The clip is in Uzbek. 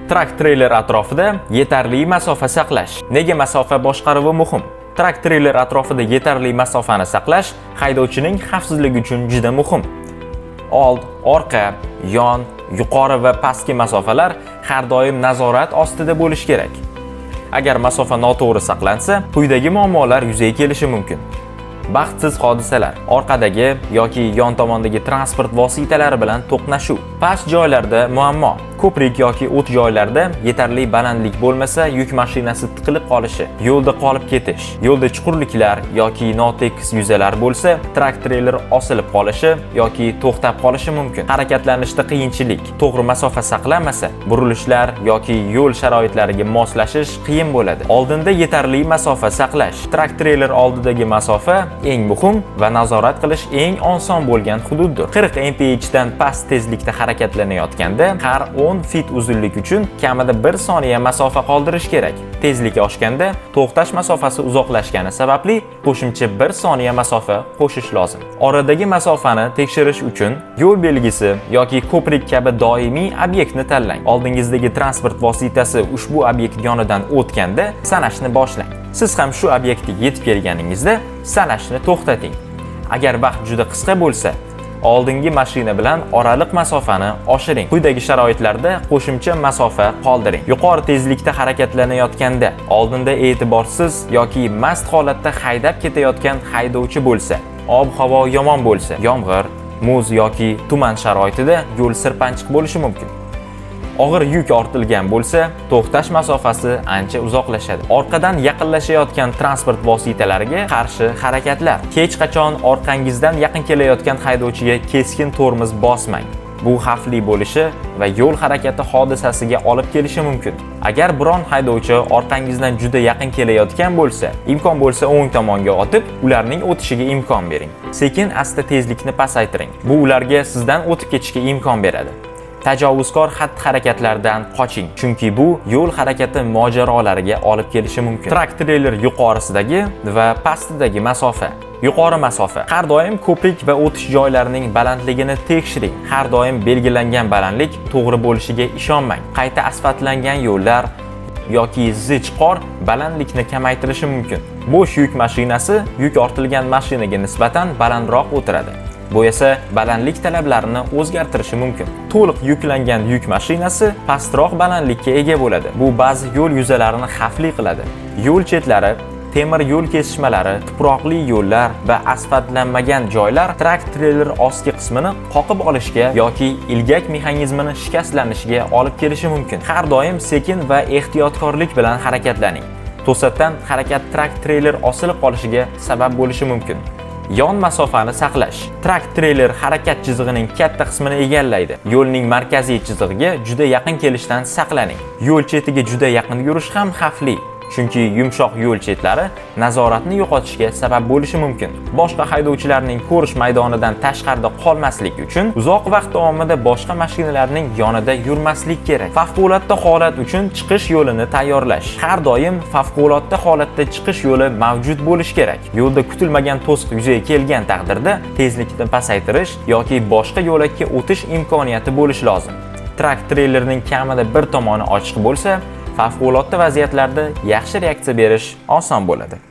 Trak-treyler atrofida yetarli masofa saqlash. Nega masofa boshqaruvi muhim? Trak-treyler atrofida yetarli masofani saqlash haydovchining xavfsizligi uchun juda muhim. Old, orqa, yon, yuqori va pastki masofalar har doim nazorat ostida bo'lishi kerak. Agar masofa noto'g'ri saqlansa, quyidagi muammolar yuzaga kelishi mumkin. Baxtsiz hodisalar, orqadagi yoki yon tomondagi transport vositalari bilan to'qnashuv, past joylarda muammo, ko'prik yoki o't joylarda yetarli balandlik bo'lmasa, yuk mashinasi tiqilib qolishi, yo'lda qolib ketish, yo'lda chuqurliklar yoki notekis yuzalar bo'lsa, trak-treyler osilib qolishi yoki to'xtab qolishi mumkin. Harakatlanishda qiyinchilik, to'g'ri masofa saqlanmasa, burilishlar yoki yo'l sharoitlariga moslashish qiyin bo'ladi. Oldinda yetarli masofa saqlash. Trak-treyler oldidagi masofa eng muhim va nazorat qilish eng oson bo'lgan hududdir. 40 mph dan past tezlikda harakatlanayotganda har 10 fit uzunlik uchun kamida 1 soniya masofa qoldirish kerak. Tezlik oshganda to'xtash masofasi uzoqlashgani sababli qo'shimcha 1 soniya masofa qo'shish lozim. Oradagi masofani tekshirish uchun yo'l belgisi yoki ko'prik kabi doimiy obyektni tanlang. Oldingizdagi transport vositasi ushbu obyekt yonidan o'tganda sanashni boshlang. Siz ham shu obyektga yetib kelganingizda sanashni to'xtating. Agar vaqt juda qisqa bo'lsa, oldingi mashina bilan oraliq masofani oshiring. Quyidagi sharoitlarda qo'shimcha masofa qoldiring. Yuqori tezlikda harakatlanayotganda, oldinda e'tiborsiz yoki mast holatda haydab ketayotgan haydovchi bo'lsa, ob-havo yomon bo'lsa, yomg'ir, muz yoki tuman sharoitida yo'l sirpanchiq bo'lishi mumkin. Og'ir yuk ortilgan bo'lsa, to'xtash masofasi ancha uzoqlashadi. Orqadan yaqinlashayotgan transport vositalariga qarshi harakatlar. Hech qachon orqangizdan yaqin kelayotgan haydovchiga keskin tormoz bosmang. Bu xavfli bo'lishi va yo'l harakati hodisasiga olib kelishi mumkin. Agar biron haydovchi orqangizdan juda yaqin kelayotgan bo'lsa, imkon bo'lsa o'ng tomonga o'tib, ularning o'tishiga imkon bering. Sekin-asta tezlikni pasaytiring. Bu ularga sizdan o'tib ketishga imkon beradi. Tajovuzkor xatti-harakatlardan qoching, chunki bu yo'l harakati mojarolariga olib kelishi mumkin. Trak-treyler yuqorisidagi va pastidagi masofa. Yuqori masofa. Har doim ko'prik va o'tish joylarining balandligini tekshiring. Har doim belgilangan balandlik to'g'ri bo'lishiga ishonmang. Qayta asfaltlangan yo'llar yoki zich qor balandlikni kamaytirishi mumkin. Bo'sh yuk mashinasi yuk ortilgan mashinaga nisbatan balandroq o'tiradi. Bu esa balandlik talablarini o'zgartirishi mumkin. To'liq yuklangan yuk mashinasi pastroq balandlikka ega bo'ladi. Bu ba'zi yo'l yuzalarini xavfli qiladi. Yo'l chetlari, temir yo'l kesishmalari, tuproqli yo'llar va asfaltlanmagan joylar trak-treyler ostki qismini qoqib olishga yoki ilgak mexanizmini shikastlanishiga olib kelishi mumkin. Har doim sekin va ehtiyotkorlik bilan harakatlaning. To'satdan harakat trak-treyler osilib qolishiga sabab bo'lishi mumkin. Yon masofani saqlash. Trak-treyler harakat chizig'ining katta qismini egallaydi. Yo'lning markaziy chizig'iga juda yaqin kelishdan saqlaning. Yo'l chetiga juda yaqin yurish ham xavfli. Chunki yumshoq yo'l chetlari nazoratni yo'qotishga sabab bo'lishi mumkin. Boshqa haydovchilarning ko'rish maydonidan tashqarida qolmaslik uchun uzoq vaqt davomida boshqa mashinalarning yonida yurmaslik kerak. Favqulodda holat uchun chiqish yo'lini tayyorlash. Har doim favqulodda holatda chiqish yo'li mavjud bo'lishi kerak. Yo'lda kutilmagan to'siq yuzaga kelgan taqdirda tezlikni pasaytirish yoki boshqa yo'lakka o'tish imkoniyati bo'lishi lozim. Trak-treylerning kamida bir tomoni ochiq bo'lsa, favqulodda vaziyatlarda yaxshi reaksiya berish oson bo'ladi.